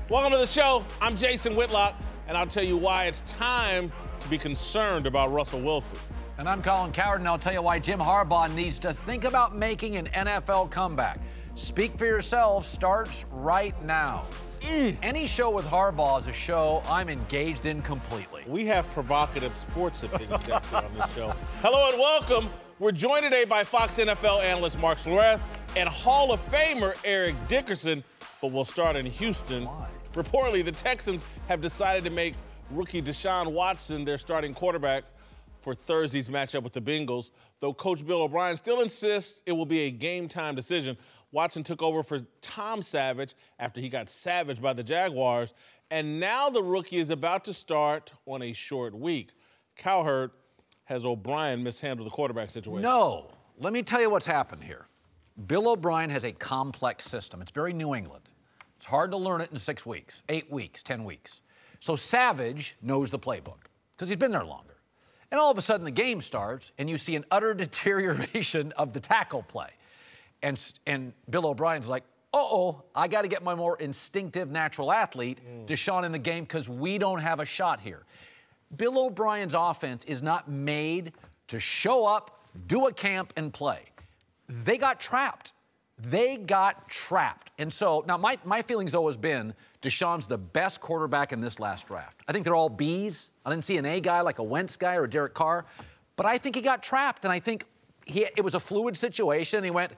Welcome to the show. I'm Jason Whitlock, and I'll tell you why it's time to be concerned about Russell Wilson. And I'm Colin Cowherd, and I'll tell you why Jim Harbaugh needs to think about making an NFL comeback. Speak for yourself starts right now. Any show with Harbaugh is a show I'm engaged in completely. We have provocative sports opinions on this show. Hello and welcome. We're joined today by Fox NFL analyst Mark Sloreth and Hall of Famer Eric Dickerson, but we'll start in Houston. Why? Reportedly, the Texans have decided to make rookie Deshaun Watson their starting quarterback for Thursday's matchup with the Bengals, though Coach Bill O'Brien still insists it will be a game-time decision. Watson took over for Tom Savage after he got savaged by the Jaguars, and now the rookie is about to start on a short week. Cowherd, has O'Brien mishandled the quarterback situation? No. Let me tell you what's happened here. Bill O'Brien has a complex system. It's very New England. It's hard to learn it in 6 weeks, 8 weeks, 10 weeks. So Savage knows the playbook because he's been there longer. And all of a sudden the game starts and you see an utter deterioration of the tackle play. And Bill O'Brien's like, uh-oh, I got to get my more instinctive natural athlete, Deshaun, in the game because we don't have a shot here. Bill O'Brien's offense is not made to show up, do a camp, and play. They got trapped. They got trapped. And so, now my feeling's always been Deshaun's the best quarterback in this last draft. I think they're all Bs. I didn't see an A guy like a Wentz guy or a Derek Carr. But I think he got trapped, and I think it was a fluid situation. He went,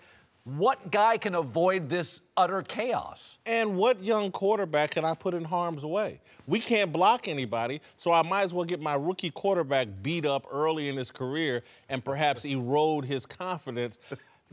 what guy can avoid this utter chaos? And what young quarterback can I put in harm's way? We can't block anybody, so I might as well get my rookie quarterback beat up early in his career and perhaps erode his confidence.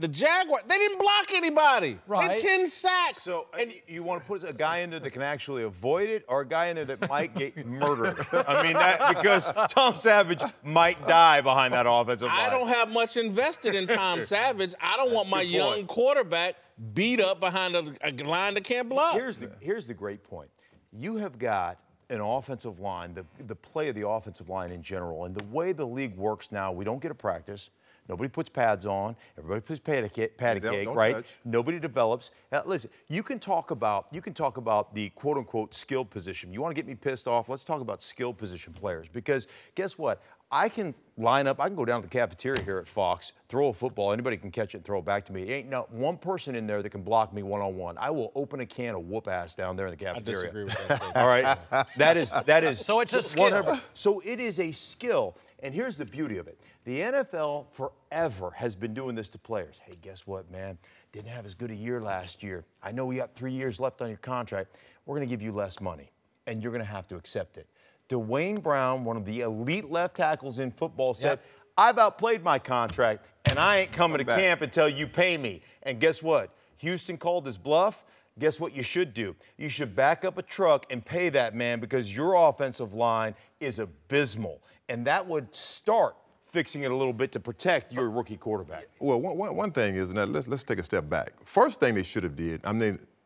The Jaguars, they didn't block anybody. Right. They had 10 sacks. So you want to put a guy in there that can actually avoid it, or a guy in there that might get murdered? I mean, because Tom Savage might die behind that offensive line. I don't have much invested in Tom Savage. I don't want my young quarterback beat up behind a line that can't block. Here's the great point. You have got an offensive line, the play of the offensive line in general, and the way the league works now, we don't get a practice. Nobody puts pads on. Everybody puts patty cake, right? Touch. Nobody develops. Now, listen, you can talk about the quote-unquote skill position. You want to get me pissed off? Let's talk about skill position players, because guess what? I can line up. I can go down to the cafeteria here at Fox, throw a football. Anybody can catch it and throw it back to me. Ain't not one person in there that can block me one-on-one. I will open a can of whoop ass down there in the cafeteria. I disagree with that. All right, that is. So it's a skill. 100%. So it is a skill, and here's the beauty of it. The NFL forever has been doing this to players. Hey, guess what, man? Didn't have as good a year last year. I know you got 3 years left on your contract. We're going to give you less money, and you're going to have to accept it. Dwayne Brown, one of the elite left tackles in football, said, I've outplayed my contract, and I ain't coming to camp until you pay me. And guess what? Houston called his bluff. Guess what you should do? You should back up a truck and pay that man, because your offensive line is abysmal. And that would start fixing it a little bit to protect your rookie quarterback. Well, one thing is, now let's take a step back. First thing they should have did,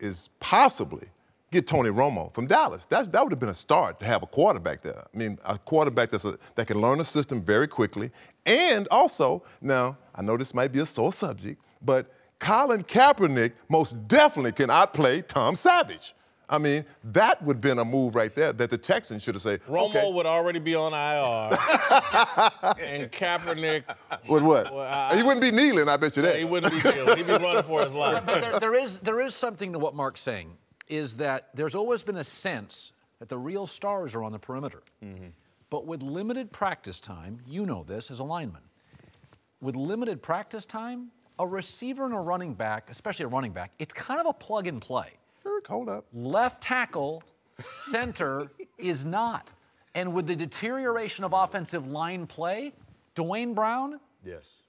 is possibly get Tony Romo from Dallas. That would have been a start to have a quarterback there. I mean, a quarterback that can learn the system very quickly. And also, now, I know this might be a sore subject, but Colin Kaepernick most definitely can outplay Tom Savage. I mean, that would have been a move right there that the Texans should have said, Romo would already be on IR. And Kaepernick would what? He wouldn't be kneeling, I bet you that. He wouldn't be kneeling. He'd be running for his life. But there is something to what Mark's saying, is that there's always been a sense that the real stars are on the perimeter. But with limited practice time, you know this as a lineman, with limited practice time, a receiver and a running back, especially a running back, it's kind of a plug and play. Hold up. Left tackle, center is not. And with the deterioration of offensive line play, Dwayne Brown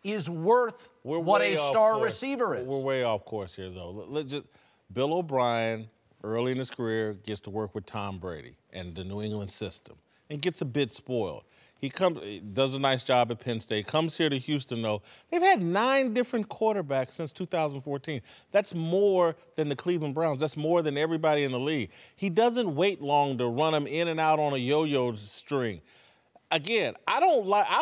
is worth what a star receiver is. We're way off course here, though. Bill O'Brien, early in his career, gets to work with Tom Brady and the New England system and gets a bit spoiled. He does a nice job at Penn State, comes here to Houston, though. They've had 9 different quarterbacks since 2014. That's more than the Cleveland Browns. That's more than everybody in the league. He doesn't wait long to run them in and out on a yo-yo string. Again, I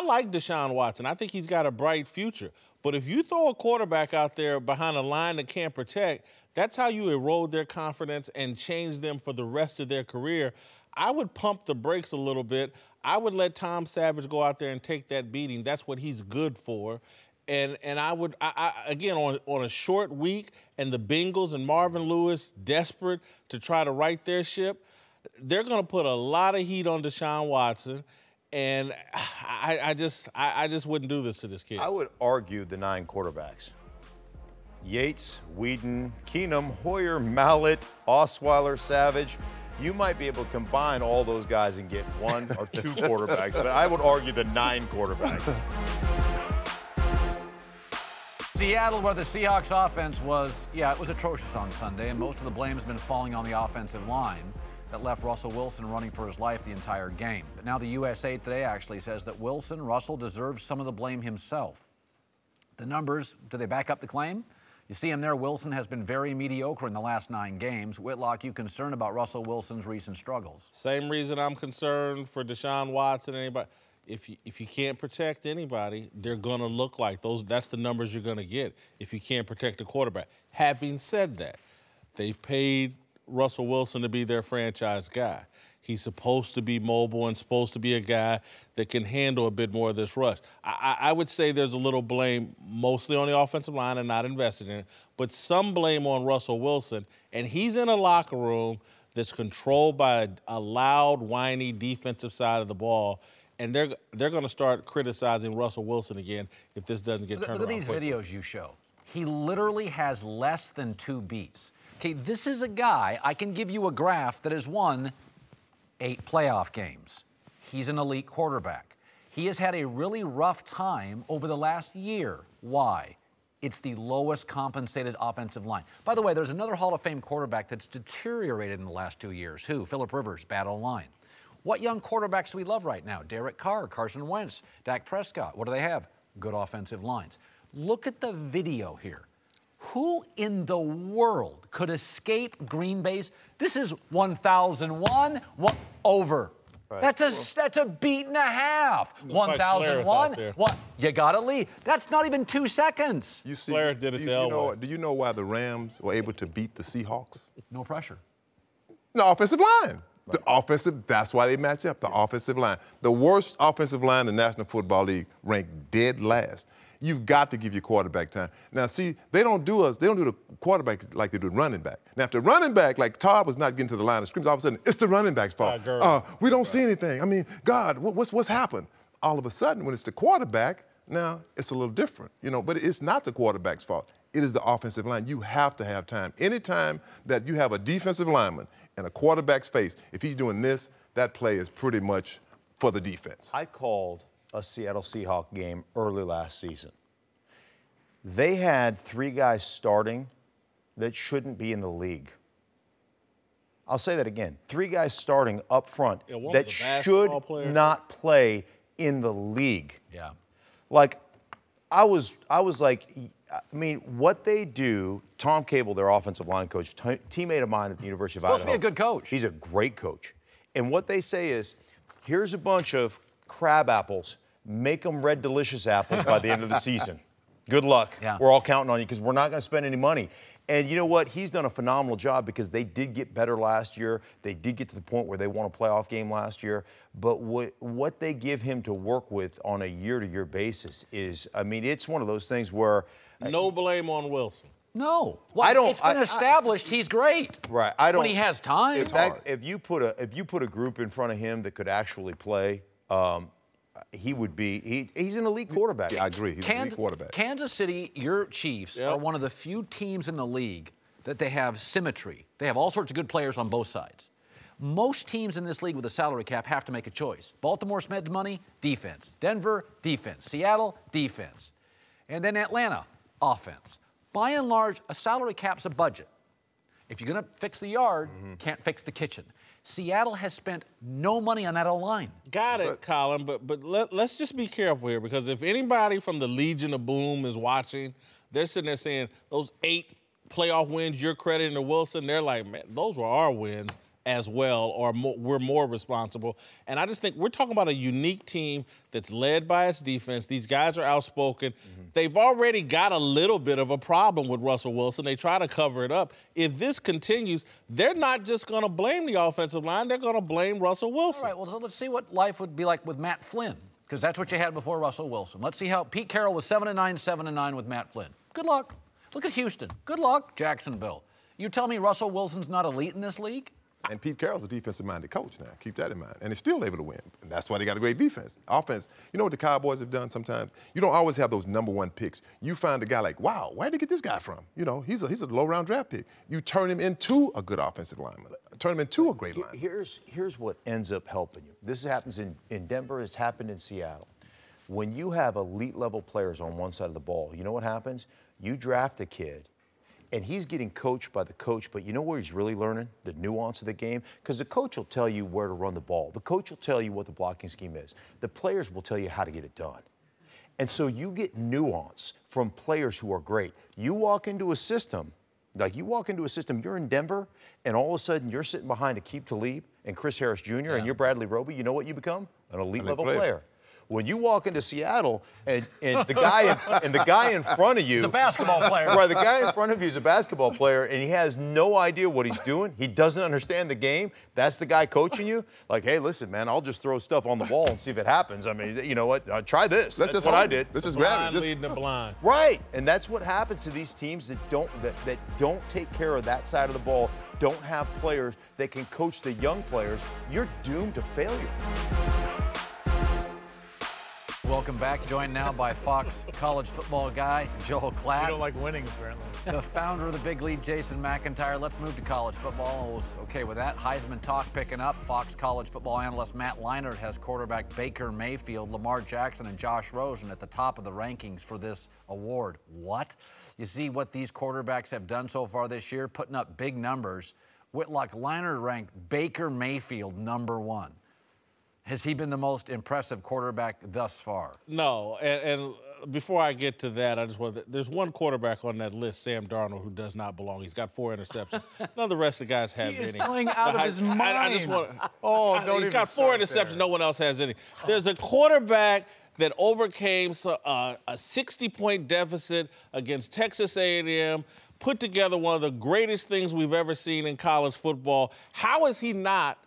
like Deshaun Watson. I think he's got a bright future. But if you throw a quarterback out there behind a line that can't protect, That's how you erode their confidence and change them for the rest of their career. I would pump the brakes a little bit. I would let Tom Savage go out there and take that beating. That's what he's good for. And I would, again, on a short week, and the Bengals and Marvin Lewis desperate to try to right their ship, they're going to put a lot of heat on Deshaun Watson. And I just wouldn't do this to this kid. I would argue the 9 quarterbacks. Yates, Whedon, Keenum, Hoyer, Mallett, Osweiler, Savage. You might be able to combine all those guys and get 1 or 2 quarterbacks, but I would argue the 9 quarterbacks. Seattle, where the Seahawks offense was, it was atrocious on Sunday, and most of the blame has been falling on the offensive line that left Russell Wilson running for his life the entire game. But now the USA Today actually says that Russell deserves some of the blame himself. The numbers, do they back up the claim? You see him there. Wilson has been very mediocre in the last 9 games. Whitlock, you concerned about Russell Wilson's recent struggles? Same reason I'm concerned for Deshaun Watson. Anybody, if you can't protect anybody, they're going to look like those. That's the numbers you're going to get if you can't protect the quarterback. Having said that, they've paid Russell Wilson to be their franchise guy. He's supposed to be mobile and supposed to be a guy that can handle a bit more of this rush. I would say there's a little blame mostly on the offensive line and not invested in it, but some blame on Russell Wilson. And he's in a locker room that's controlled by a loud, whiny defensive side of the ball. And they're going to start criticizing Russell Wilson again if this doesn't get turned around. Look at these videos you show. He literally has less than 2 beats. Okay, this is a guy, I can give you a graph that has won 8 playoff games. He's an elite quarterback. He has had a really rough time over the last year. Why? It's the lowest compensated offensive line. By the way, there's another Hall of Fame quarterback that's deteriorated in the last 2 years. Who? Phillip Rivers, bad O-line. What young quarterbacks do we love right now? Derek Carr, Carson Wentz, Dak Prescott. What do they have? Good offensive lines. Look at the video here. Who in the world could escape Green Bay's? This is 1001, over. Right. That's a beat and a half. 1001, what? You gotta leave. That's not even 2 seconds. You see, Flair did it to Elway. Do you know why the Rams were able to beat the Seahawks? No pressure. The offensive line. The offensive, that's why they match up, the offensive line. The worst offensive line in the National Football League ranked dead last. You've got to give your quarterback time. Now, see, they don't do the quarterback like they do the running back. Now, if the running back, like Todd was not getting to the line of scrimmage, all of a sudden, it's the running back's fault. We don't see anything. I mean, God, what's happened? All of a sudden, when it's the quarterback, now it's a little different, but it's not the quarterback's fault. It is the offensive line. You have to have time. Anytime that you have a defensive lineman in a quarterback's face, if he's doing this, that play is pretty much for the defense. I called a Seattle Seahawks game early last season. They had 3 guys starting that shouldn't be in the league. I'll say that again. 3 guys starting up front that should not play in the league. Yeah. Like, I was like, I mean, what they do, Tom Cable, their offensive line coach, teammate of mine at the University of Idaho. Supposed to be a good coach. He's a great coach. And what they say is, here's a bunch of crab apples. Make them red delicious apples by the end of the season. Good luck. Yeah. We're all counting on you because we're not going to spend any money. And you know what? He's done a phenomenal job because they did get better last year. They did get to the point where they won a playoff game last year. But what they give him to work with on a year-to-year basis is, I mean, it's one of those things where... No blame on Wilson. No. Well, it's been established he's great. Right. When he has time. If you put a group in front of him that could actually play, he would be. He's an elite quarterback. Yeah, I agree. He's an elite quarterback. Kansas City, your Chiefs, are one of the few teams in the league that they have symmetry. They have all sorts of good players on both sides. Most teams in this league with a salary cap have to make a choice. Baltimore spends money, defense. Denver, defense. Seattle, defense. And then Atlanta, offense. By and large, a salary cap's a budget. If you're going to fix the yard, can't fix the kitchen. Seattle has spent no money on that O-line. Got it, Colin, but let's just be careful here, because if anybody from the Legion of Boom is watching, they're sitting there saying those 8 playoff wins you're crediting to Wilson, they're like, man, those were our wins. as well, or we're more responsible. And I just think we're talking about a unique team that's led by its defense. These guys are outspoken. They've already got a little bit of a problem with Russell Wilson. They try to cover it up. If this continues, they're not just going to blame the offensive line. They're going to blame Russell Wilson. All right, well, so let's see what life would be like with Matt Flynn, because that's what you had before Russell Wilson. Let's see how Pete Carroll was 7-9, 7-9 with Matt Flynn. Good luck. Look at Houston. Good luck, Jacksonville. You tell me Russell Wilson's not elite in this league? And Pete Carroll's a defensive-minded coach now. Keep that in mind. And he's still able to win. And that's why they got a great defense. Offense, you know what the Cowboys have done sometimes? You don't always have those #1 picks. You find a guy like, wow, where'd they get this guy from? You know, he's a low-round draft pick. You turn him into a good offensive lineman. Turn him into a great lineman. Here's what ends up helping you. This happens in Denver. It's happened in Seattle. When you have elite-level players on one side of the ball, you know what happens? You draft a kid, and he's getting coached by the coach, but you know where he's really learning? The nuance of the game? Because the coach will tell you where to run the ball. The coach will tell you what the blocking scheme is. The players will tell you how to get it done. And so you get nuance from players who are great. You walk into a system, you're in Denver, and all of a sudden you're sitting behind Aqib Talib and Chris Harris Jr., and you're Bradley Roby. You know what you become? An elite-level player. When you walk into Seattle and the guy in front of you, he's a basketball player. Right, the guy in front of you is a basketball player, and he has no idea what he's doing. He doesn't understand the game. That's the guy coaching you. Like, hey, listen, man, I'll just throw stuff on the ball and see if it happens. I mean, you know what? Try this. That's what I did. Let's just grab it. Leading the blind. Right, and that's what happens to these teams that don't take care of that side of the ball. Don't have players that can coach the young players. You're doomed to failure. Welcome back. Joined now by Fox college football guy, Joel Klatt. You don't like winning, apparently. The founder of the Big Lead, Jason McIntyre. Let's move to college football. I was okay with that. Heisman talk picking up. Fox college football analyst Matt Leinart has quarterback Baker Mayfield, Lamar Jackson, and Josh Rosen at the top of the rankings for this award. What? You see what these quarterbacks have done so far this year, putting up big numbers. Whitlock, Leinart ranked Baker Mayfield #1. Has he been the most impressive quarterback thus far? No, and before I get to that, I just want to, there's one quarterback on that list, Sam Darnold, who does not belong. He's got 4 interceptions. None of the rest of the guys have any. He is playing out of his mind. I just want he's got 4 interceptions. There. No one else has any. There's a quarterback that overcame a 60-point deficit against Texas A&M, put together one of the greatest things we've ever seen in college football. How is he not?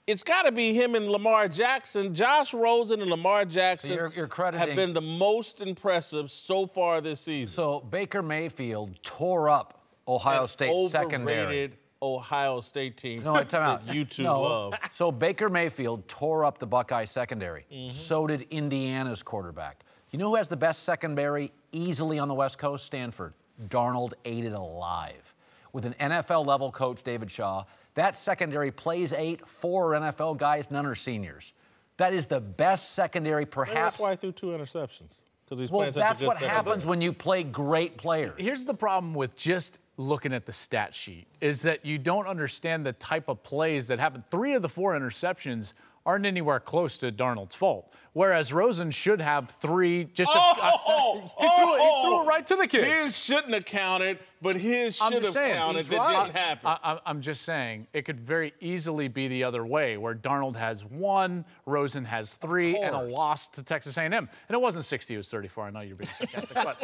It's got to be him and Lamar Jackson. Josh Rosen and Lamar Jackson you're crediting, have been the most impressive so far this season. So Baker Mayfield tore up Ohio State secondary. Overrated Ohio State team. No, time out. You two love. So Baker Mayfield tore up the Buckeye secondary. So did Indiana's quarterback. You know who has the best secondary easily on the West Coast? Stanford. Darnold ate it alive. With an NFL-level coach, David Shaw, that secondary plays 8, 4 NFL guys, none are seniors. That is the best secondary, perhaps. Maybe that's why I threw 2 interceptions. Because he's playing such a good that's what happens when you play great players. Here's the problem with just looking at the stat sheet, is that you don't understand the type of plays that happen. 3 of the 4 interceptions aren't anywhere close to Darnold's fault. Whereas Rosen should have 3 just he threw it right to the kid. His shouldn't have counted, but his should have counted. That didn't happen. I'm just saying it could very easily be the other way, where Darnold has 1, Rosen has 3, and a loss to Texas A&M. And it wasn't 60, it was 34. I know you're being sarcastic.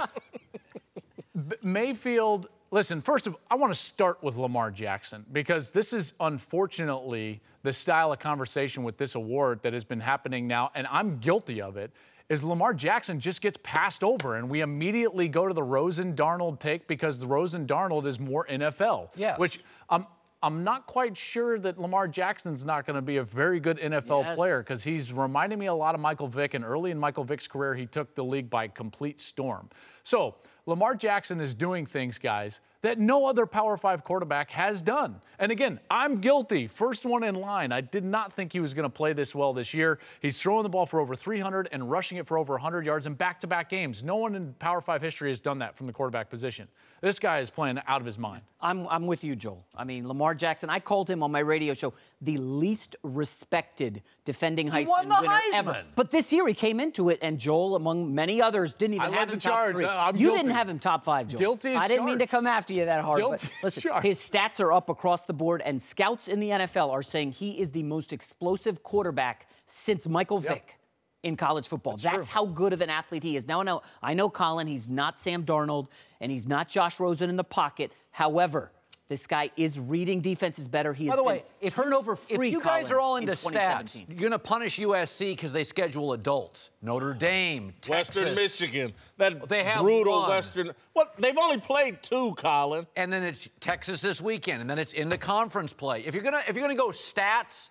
But Mayfield, listen, first of all, I want to start with Lamar Jackson, because this is unfortunately the style of conversation with this award that has been happening now, and I'm guilty of it, is Lamar Jackson just gets passed over, and we immediately go to the Rosen-Darnold take because the Rosen-Darnold is more NFL. Yes. Which I'm not quite sure that Lamar Jackson's not going to be a very good NFL player, because he's reminding me a lot of Michael Vick, and early in Michael Vick's career, he took the league by complete storm. So Lamar Jackson is doing things, guys, that no other Power 5 quarterback has done. And again, I'm guilty. First one in line. I did not think he was going to play this well this year. He's throwing the ball for over 300 and rushing it for over 100 yards in back-to-back games. No one in Power 5 history has done that from the quarterback position. This guy is playing out of his mind. I'm with you, Joel. I mean, Lamar Jackson, I called him on my radio show the least respected defending Heisman winner ever. But this year he came into it, and Joel, among many others, didn't even have him top 3. You didn't have him top 5, Joel. Guilty as I didn't mean to come after you. to you that hard. Guilty But listen, charge. his stats are up across the board, and scouts in the NFL are saying he is the most explosive quarterback since Michael Vick in college football. That's how good of an athlete he is. Now, I know, Colin, he's not Sam Darnold, and he's not Josh Rosen in the pocket. However, this guy is reading defenses better. He is, by the way, turnover-free. If you guys are all into in stats, you're going to punish USC because they schedule adults. Notre Dame, Texas. Western Michigan. That they have brutal one. Western. Well, they've only played 2, Colin. And then it's Texas this weekend, and then it's into conference play. If you're gonna go stats,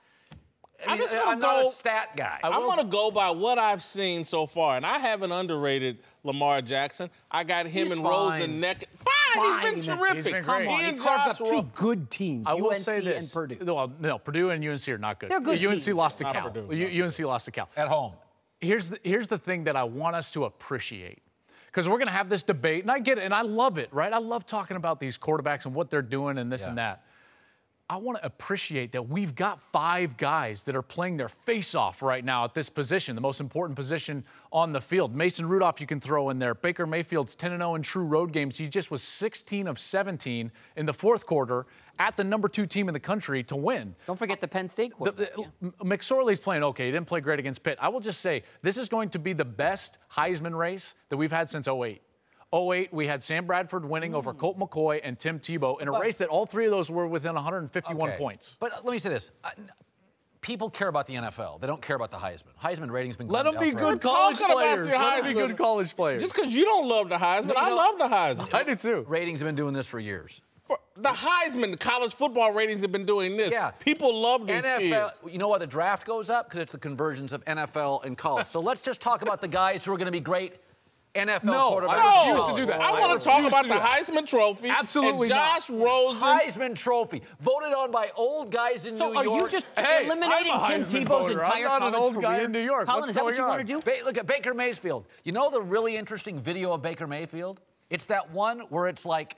I'm not a stat guy. I want to go by what I've seen so far, and I haven't underrated Lamar Jackson. I got him and Rosen neck. Fine, he's been terrific. He's been great. He carved up 2 good teams, I will UNC say this. and Purdue. Well, no, Purdue and UNC are not good. They're good UNC teams. lost to Not Cal. Purdue. UNC lost to Cal. At home. Here's the thing that I want us to appreciate. Because we're going to have this debate, and I get it, and I love it, right? I love talking about these quarterbacks and what they're doing and this and that. I want to appreciate that we've got 5 guys that are playing their face off right now at this position, the most important position on the field. Mason Rudolph you can throw in there. Baker Mayfield's 10-0 in true road games. He just was 16 of 17 in the 4th quarter at the number 2 team in the country to win. Don't forget the Penn State quarterback. McSorley's playing okay. He didn't play great against Pitt. I will just say this is going to be the best Heisman race that we've had since 08. 08, we had Sam Bradford winning over Colt McCoy and Tim Tebow in a race that all 3 of those were within 151 points. But let me say this. People care about the NFL. They don't care about the Heisman. Heisman rating's been Let going them down be forever. good college talking about players. your Let them be Heisman. good college players. Just because you don't love the Heisman, I love the Heisman. I do too. Ratings have been doing this for years. The Heisman, college football ratings have been doing this. Yeah. People love these NFL, kids. you know why the draft goes up? Because it's the conversions of NFL and college. So let's just talk about the guys who are going to be great NFL quarterbacks. I refuse to do that. I want to talk about the Heisman Trophy. Absolutely and Josh not. Rosen. Heisman Trophy, voted on by old guys in New York. So are you just eliminating Tim Tebow's entire I'm not an college old career? guy in New York. Colin, What's is that what going you on? want to do? Look at Baker Mayfield. You know the really interesting video of Baker Mayfield? It's that one where it's like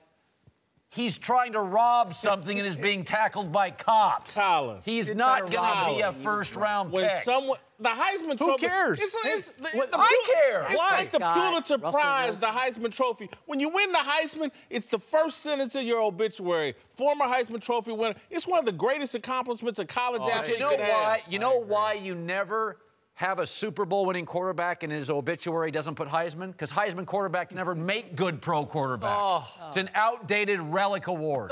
he's trying to rob something and is being tackled by cops. Colin. He's not going to be a first-round When pick. someone, the Heisman Trophy. cares? I care. It's like the Pulitzer Russell Prize, Wilson. the Heisman Trophy. When you win the Heisman, it's the first sentence of your obituary. Former Heisman Trophy winner. It's one of the greatest accomplishments a college athlete You know could why? have. You know why you never have a Super Bowl winning quarterback in his obituary doesn't put Heisman? Because Heisman quarterbacks never make good pro quarterbacks. It's an outdated relic award.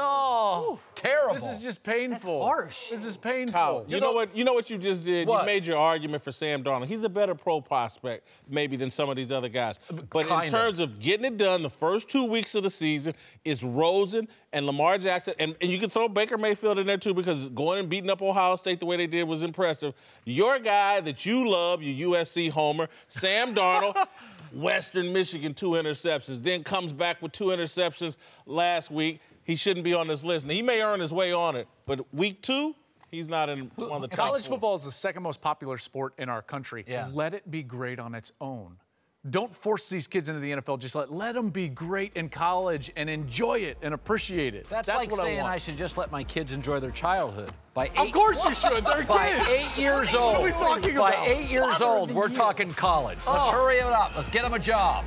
Terrible. This is just painful. That's harsh. This is painful. Kyle, you know what you just did? What? You made your argument for Sam Darnold. He's a better pro prospect, maybe, than some of these other guys. But in terms of getting it done, the first 2 weeks of the season, it's Rosen and Lamar Jackson. And you can throw Baker Mayfield in there, too, because going and beating up Ohio State the way they did was impressive. Your guy that you love, you USC homer, Sam Darnold, Western Michigan, 2 interceptions, then comes back with 2 interceptions last week. He shouldn't be on this list. Now, he may earn his way on it, but week 2, he's not in one of the top College 4. football is the 2nd most popular sport in our country. Yeah. Let it be great on its own. Don't force these kids into the NFL. Just let them be great in college and enjoy it and appreciate it. That's like what saying I want. I should just let my kids enjoy their childhood. Of course you should. They're By kids. 8 years What old. are we talking By about? 8 years old, we're talking college. Let's hurry it up. Let's get them a job.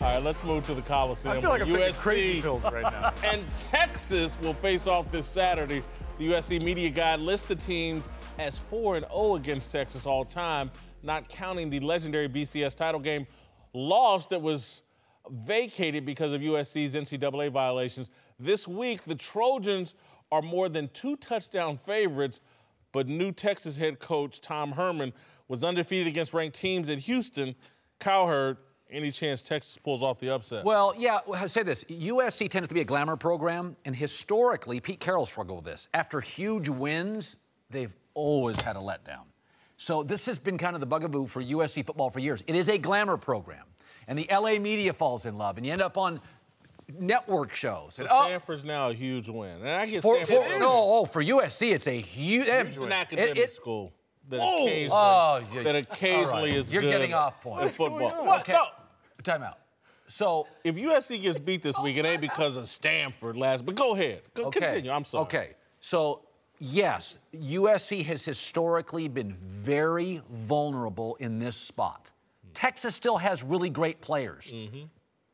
All right, let's move to the Coliseum. I feel like I'm taking USC crazy pills right now. and Texas will face off this Saturday. The USC Media Guide lists the teams as 4-0 against Texas all time, not counting the legendary BCS title game loss that was vacated because of USC's NCAA violations. This week, the Trojans are more than 2 touchdown favorites, but new Texas head coach Tom Herman was undefeated against ranked teams at Houston. Cowherd, any chance Texas pulls off the upset? Well, yeah, I'll say this. USC tends to be a glamour program, and historically, Pete Carroll struggled with this. After huge wins, they've always had a letdown. So this has been kind of the bugaboo for USC football for years. It is a glamour program, and the LA media falls in love, and you end up on network shows. So Stanford's now a huge win. And I get Stanford. For USC, it's a huge It's an academic school that occasionally is You're good getting off point. in football. What? Okay. No. Time out. So if USC gets beat this week, it ain't because of Stanford last. But go ahead. Continue. I'm sorry. Okay. So yes, USC has historically been very vulnerable in this spot. Texas still has really great players.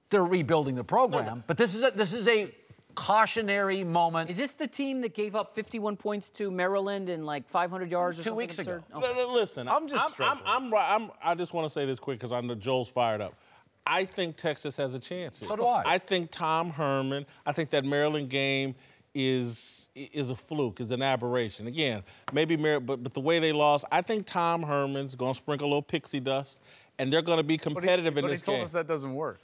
they're rebuilding the program. But this is a cautionary moment. Is this the team that gave up 51 points to Maryland in like 500 yards or something? 2 weeks ago. Okay. Listen, I just want to say this quick because I know Joel's fired up. I think Texas has a chance here. So do I. I think Tom Herman, I think that Maryland game is a fluke, is an aberration. Again, maybe but the way they lost, I think Tom Herman's going to sprinkle a little pixie dust, and they're going to be competitive in this game. But he told us that doesn't work.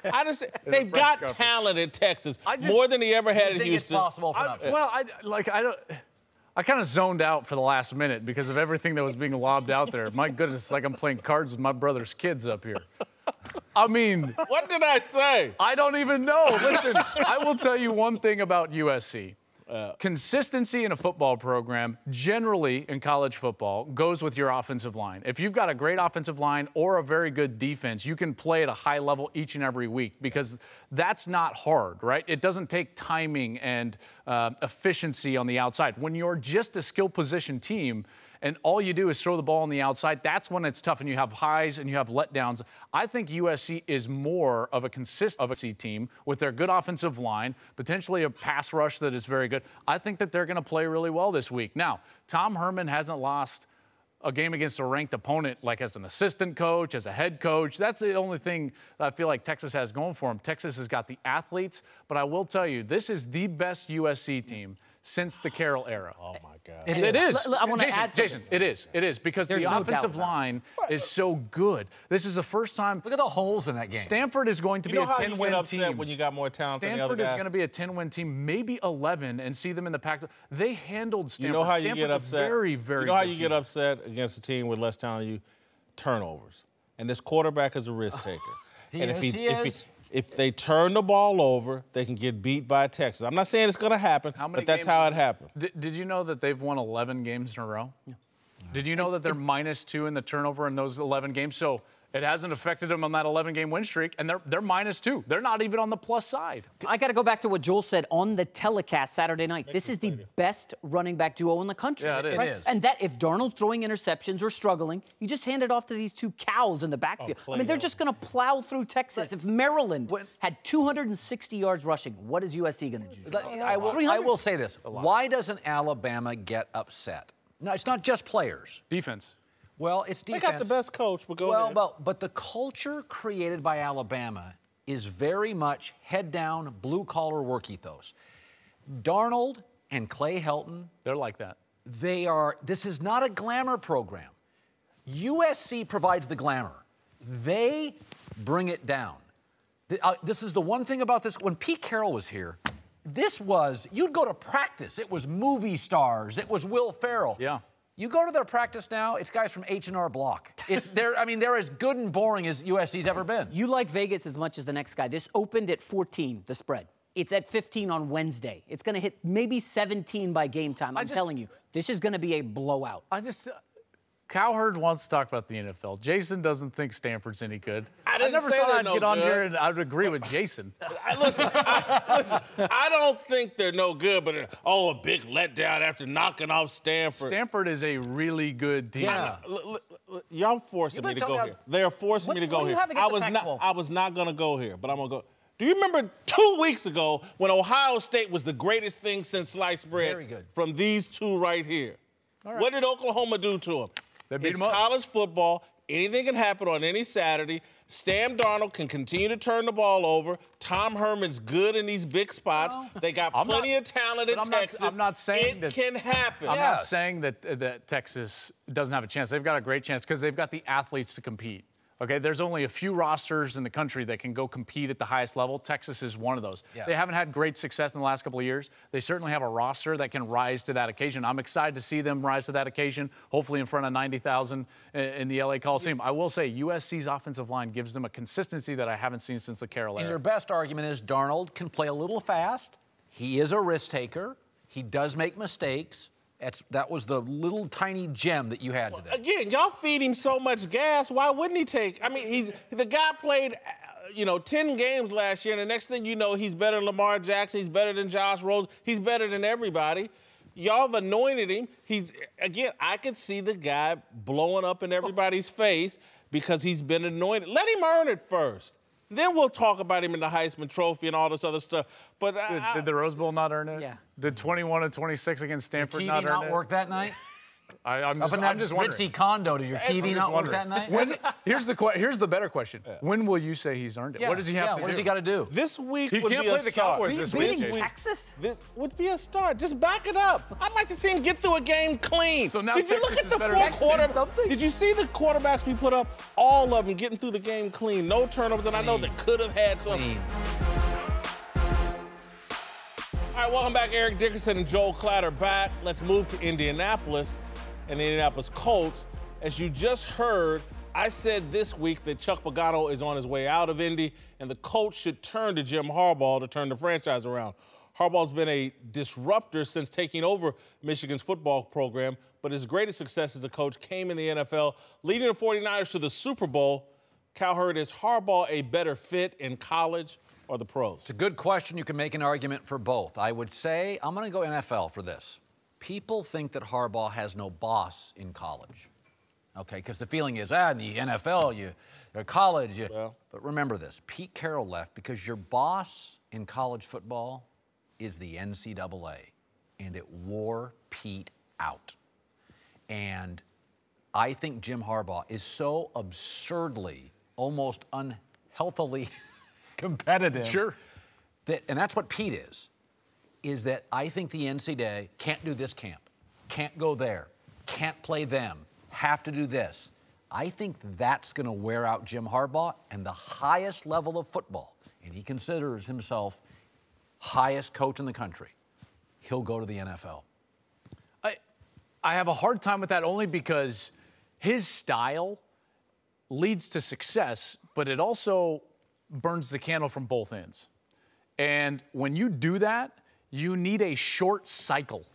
They've got talent at Texas, more than he ever had in Houston. It's possible for them. Well, I kind of zoned out for the last minute because of everything that was being lobbed out there. My goodness, it's like I'm playing cards with my brother's kids up here. I mean, what did I say? I don't even know. Listen, I will tell you one thing about USC. Consistency in a football program, generally in college football, goes with your offensive line. If you've got a great offensive line or a very good defense, you can play at a high level each and every week because that's not hard, right? It doesn't take timing and efficiency on the outside. When you're just a skill position team, and all you do is throw the ball on the outside, that's when it's tough and you have highs and you have letdowns. I think USC is more of a consistent team with their good offensive line, potentially a pass rush that is very good. I think that they're going to play really well this week. Now, Tom Herman hasn't lost a game against a ranked opponent, like as an assistant coach, as a head coach. That's the only thing that I feel like Texas has going for them. Texas has got the athletes, but I will tell you, this is the best USC team since the Carroll era. Oh, my God. It is. I want to add something. Jason, it is because There's the no offensive doubt line is so good. This is the first time. Look at the holes in that game. Stanford is going to be a 10-win team. You know how you get upset when you got more talent than the other guys? Stanford is going to be a 10-win team, maybe 11, and see them in the Pac. They handled Stanford. You know how you Stanford's get upset? Very, very you know how good you team. get upset against a team with less talent than you? Turnovers. And this quarterback is a risk taker. If they turn the ball over, they can get beat by Texas. I'm not saying it's going to happen, but that's how it happened. Did you know that they've won 11 games in a row? Yeah. Did you know that they're -2 in the turnover in those 11 games? So it hasn't affected them on that 11-game win streak, and they're -2. They're not even on the plus side. I got to go back to what Joel said on the telecast Saturday night. This is the best running back duo in the country. Yeah, it is. Right? It is. And that if Darnold's throwing interceptions or struggling, you just hand it off to these two cows in the backfield. I mean, they're just going to plow through Texas. If Maryland had 260 yards rushing, what is USC going to do? I will say this. Why doesn't Alabama get upset? No, it's not just players. Defense. Well, it's defense. They got the best coach, but go ahead. But the culture created by Alabama is very much head down, blue collar work ethos. Darnold and Clay Helton, they're like that. This is not a glamour program. USC provides the glamour. They bring it down. This is the one thing about this. When Pete Carroll was here, you'd go to practice. It was movie stars. It was Will Ferrell. Yeah. You go to their practice now, it's guys from H&R Block. They're as good and boring as USC's ever been. You like Vegas as much as the next guy. This opened at 14, the spread. It's at 15 on Wednesday. It's going to hit maybe 17 by game time. I'm telling you, this is going to be a blowout. Cowherd wants to talk about the NFL. Jason doesn't think Stanford's any good. I never thought I'd get on here and I would agree with Jason. Listen, I don't think they're no good, but a big letdown after knocking off Stanford. Stanford is a really good team. Yeah. Y'all forcing me to go here. They're forcing me to go here. I was not going to go here, but I'm going to go. Do you remember 2 weeks ago when Ohio State was the greatest thing since sliced bread? Very good. From these two right here. Right. What did Oklahoma do to them? It's college football. Anything can happen on any Saturday. Sam Darnold can continue to turn the ball over. Tom Herman's good in these big spots. They got plenty of talent in Texas. I'm not saying it can happen. I'm not saying that Texas doesn't have a chance. They've got a great chance because they've got the athletes to compete. Okay, there's only a few rosters in the country that can go compete at the highest level. Texas is one of those. Yeah. They haven't had great success in the last couple of years. They certainly have a roster that can rise to that occasion. I'm excited to see them rise to that occasion, hopefully in front of 90,000 in the LA Coliseum. I will say USC's offensive line gives them a consistency that I haven't seen since the Carroll era. And your best argument is Darnold can play a little fast. He is a risk taker. He does make mistakes. That was the little tiny gem that you had today. Again, y'all feed him so much gas. Why wouldn't he take? I mean, the guy played, 10 games last year, and the next thing you know, he's better than Lamar Jackson. He's better than Josh Rose. He's better than everybody. Y'all have anointed him. I could see the guy blowing up in everybody's face because he's been anointed. Let him earn it first. Then we'll talk about him in the Heisman Trophy and all this other stuff. But did the Rose Bowl not earn it? Yeah. Did 21-26 against Stanford Did not TV earn not it? work that night? I'm Up in that just wondering. ritzy condo, did your TV not work that night? Here's the better question. When will you say he's earned it? Yeah, What does he have to do? What does he got to do? this week He would can't be play a the start. Cowboys this Beating week. Texas? This would be a start. Just back it up. I'd like to see him get through a game clean. So now Did you look Texas at the is better four than quarter? something? Did you see the quarterbacks we put up? All of them getting through the game clean. No turnovers, and I know they could have had some. Clean. All right, welcome back, Eric Dickerson and Joel Clatter back. Let's move to Indianapolis and the Indianapolis Colts. As you just heard, I said this week that Chuck Pagano is on his way out of Indy, and the Colts should turn to Jim Harbaugh to turn the franchise around. Harbaugh's been a disruptor since taking over Michigan's football program, but his greatest success as a coach came in the NFL, leading the 49ers to the Super Bowl. Cowherd, is Harbaugh a better fit in college or the pros? It's a good question. You can make an argument for both. I would say I'm going to go NFL for this. People think that Harbaugh has no boss in college. Okay, because the feeling is, in the NFL, you're college. But remember this, Pete Carroll left because your boss in college football is the NCAA, and it wore Pete out. And I think Jim Harbaugh is so absurdly, almost unhealthily competitive. Sure. And that's what Pete is that I think the NCAA can't do this camp, can't go there, can't play them, have to do this. I think that's going to wear out Jim Harbaugh and the highest level of football, and he considers himself highest coach in the country. He'll go to the NFL. I have a hard time with that only because his style leads to success, but it also burns the candle from both ends. And when you do that, you need a short cycle.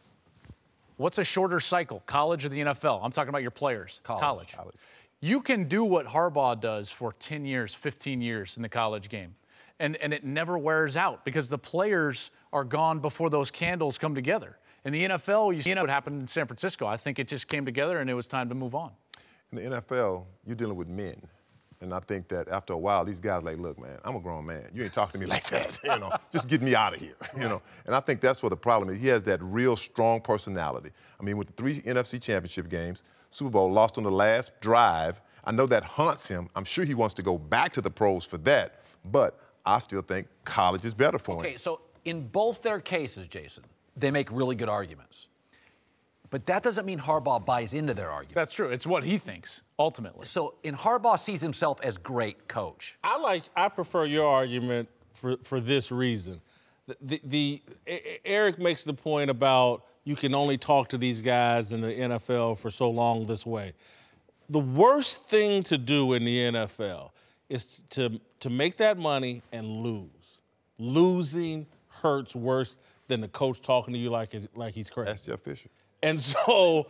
What's a shorter cycle, college or the NFL? I'm talking about your players. College. You can do what Harbaugh does for 10 years, 15 years in the college game, and it never wears out because the players are gone before those candles come together. In the NFL, you know what happened in San Francisco. I think it just came together and it was time to move on. In the NFL, you're dealing with men. And I think that after a while, these guys are like, look, man, I'm a grown man. You ain't talking to me like that, Just get me out of here, And I think that's what the problem is. He has that real strong personality. I mean, with the 3 NFC championship games, Super Bowl lost on the last drive. I know that haunts him. I'm sure he wants to go back to the pros for that. But I still think college is better for him. Okay, so in both their cases, Jason, they make really good arguments. But that doesn't mean Harbaugh buys into their argument. That's true. It's what he thinks, ultimately. So Harbaugh sees himself as great coach. I prefer your argument for this reason. Eric makes the point about you can only talk to these guys in the NFL for so long this way. The worst thing to do in the NFL is to make that money and lose. Losing hurts worse than the coach talking to you like he's crazy. That's Jeff Fisher. And so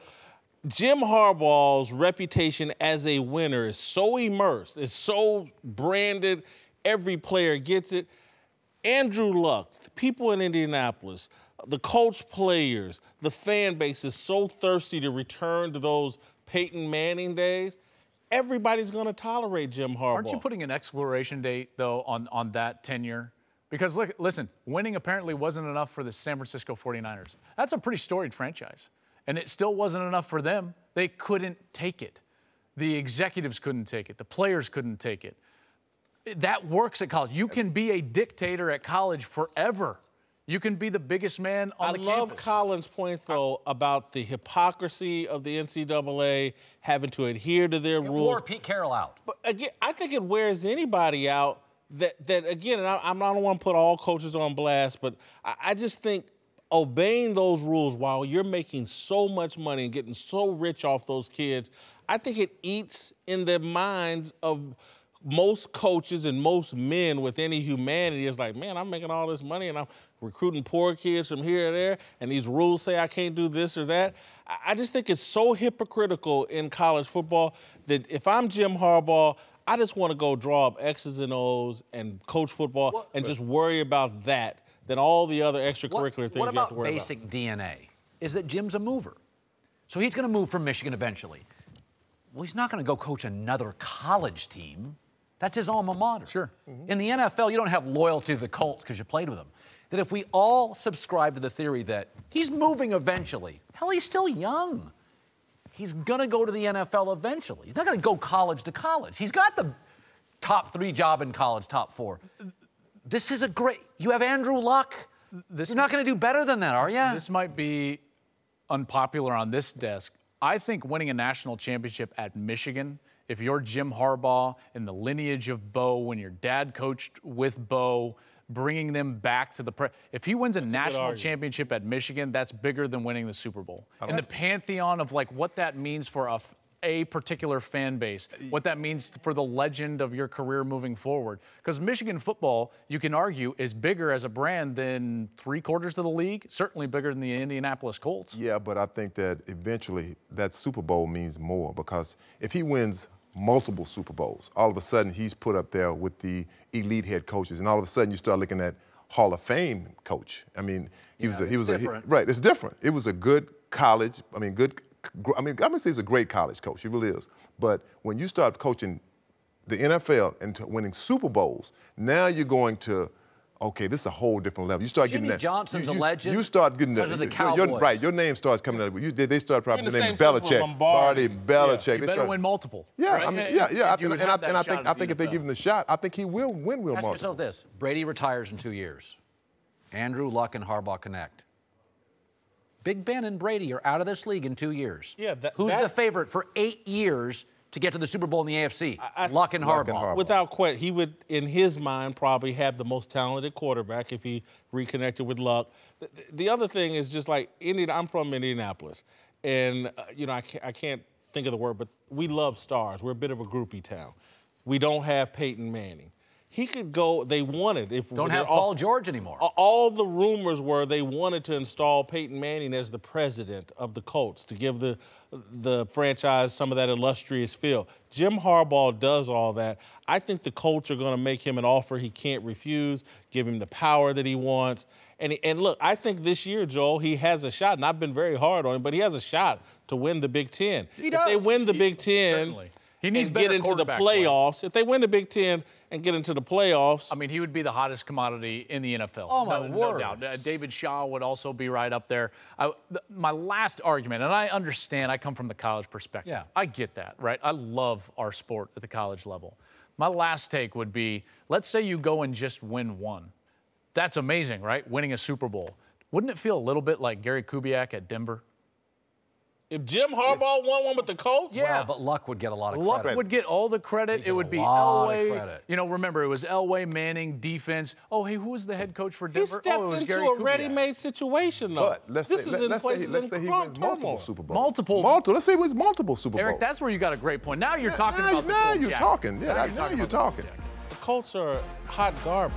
Jim Harbaugh's reputation as a winner is so immersed, is so branded, every player gets it. Andrew Luck, the people in Indianapolis, the Colts players, the fan base is so thirsty to return to those Peyton Manning days. Everybody's going to tolerate Jim Harbaugh. Aren't you putting an expiration date, though, on that tenure? Because, look, listen, winning apparently wasn't enough for the San Francisco 49ers. That's a pretty storied franchise. And it still wasn't enough for them. They couldn't take it. The executives couldn't take it. The players couldn't take it. That works at college. You can be a dictator at college forever. You can be the biggest man on the campus. I love Colin's point, though, about the hypocrisy of the NCAA having to adhere to their rules. It wore Pete Carroll out. But, again, I think it wears anybody out that again, and I don't want to put all coaches on blast, but I just think obeying those rules while you're making so much money and getting so rich off those kids, I think it eats in the minds of most coaches and most men with any humanity. It's like, man, I'm making all this money and I'm recruiting poor kids from here and there, and these rules say I can't do this or that. I just think it's so hypocritical in college football that if I'm Jim Harbaugh, I just want to go draw up X's and O's and coach football and just worry about that than all the other extracurricular things you have to worry about. Basic DNA is that Jim's a mover. So he's going to move from Michigan eventually. Well, he's not going to go coach another college team. That's his alma mater. Sure. In the NFL, you don't have loyalty to the Colts because you played with them. That if we all subscribe to the theory that he's moving eventually, hell, he's still young. He's going to go to the NFL eventually. He's not going to go college to college. He's got the top 3 job in college, top 4. This is a great, you have Andrew Luck. You're not going to do better than that, are you? This might be unpopular on this desk. I think winning a national championship at Michigan, if you're Jim Harbaugh in the lineage of Bo, when your dad coached with Bo, bringing them back to the if he wins a national championship at Michigan, that's bigger than winning the Super Bowl. In the pantheon of like what that means for a particular fan base, what that means for the legend of your career moving forward. Because Michigan football, you can argue, is bigger as a brand than 3/4 of the league, certainly bigger than the Indianapolis Colts. Yeah, but I think that eventually that Super Bowl means more, because if he wins multiple Super Bowls, all of a sudden he's put up there with the elite head coaches, and all of a sudden you start looking at Hall of Fame coach. I mean, he was right. It's different. It was a good college. I mean, I'm gonna say he's a great college coach. He really is. But when you start coaching the NFL and winning Super Bowls, now you're going to, okay, this is a whole different level. You start Jimmy getting that. Johnson's a legend. You start getting that. The Cowboys. Right. Your name starts coming out. They start probably the naming same system with Belichick, Lombardi. Belichick. You better win multiple. Yeah, right? I mean, yeah. I think if they NFL. give him the shot, I think he will win Ask multiple. yourself this. Brady retires in 2 years. Andrew Luck and Harbaugh connect. Big Ben and Brady are out of this league in 2 years. Yeah, Who's the favorite for 8 years to get to the Super Bowl in the AFC? Luck and Harbaugh. Without question, he would, in his mind, probably have the most talented quarterback if he reconnected with Luck. The other thing is just like, I'm from Indianapolis, and I can't think of the word, but we love stars. We're a bit of a groupie town. We don't have Peyton Manning. He could go, they wanted. Don't have Paul George anymore. All the rumors were they wanted to install Peyton Manning as the president of the Colts to give the franchise some of that illustrious feel. Jim Harbaugh does all that. I think the Colts are going to make him an offer he can't refuse, give him the power that he wants. And look, I think this year, Joel, he has a shot, and I've been very hard on him, but he has a shot to win the Big Ten. He does. If they win the Big Ten Certainly. He needs and get into the playoffs, if they win the Big Ten and get into the playoffs. I mean, he would be the hottest commodity in the NFL. Oh, my word. No doubt. David Shaw would also be right up there. My last argument, and I understand, I come from the college perspective. Yeah. I get that, right? I love our sport at the college level. My last take would be, let's say you go and just win one. That's amazing, right? Winning a Super Bowl. Wouldn't it feel a little bit like Gary Kubiak at Denver? If Jim Harbaugh won one with the Colts? Yeah. Well, but Luck would get a lot of credit. Luck would get all the credit. It would be Elway. Remember, it was Elway, Manning, defense. Oh, hey, who was the head coach for Denver? He stepped it was into Gary a Kubiak. ready-made situation, though. But let's say he wins multiple Super Bowls. Let's say he wins multiple Super Bowls. Eric, that's where you got a great point. Now you're talking about the now Colts. you're talking. Yeah, now you're talking. The Colts are hot garbage.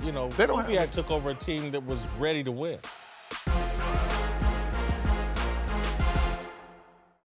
Kubiak took over a team that was ready to win.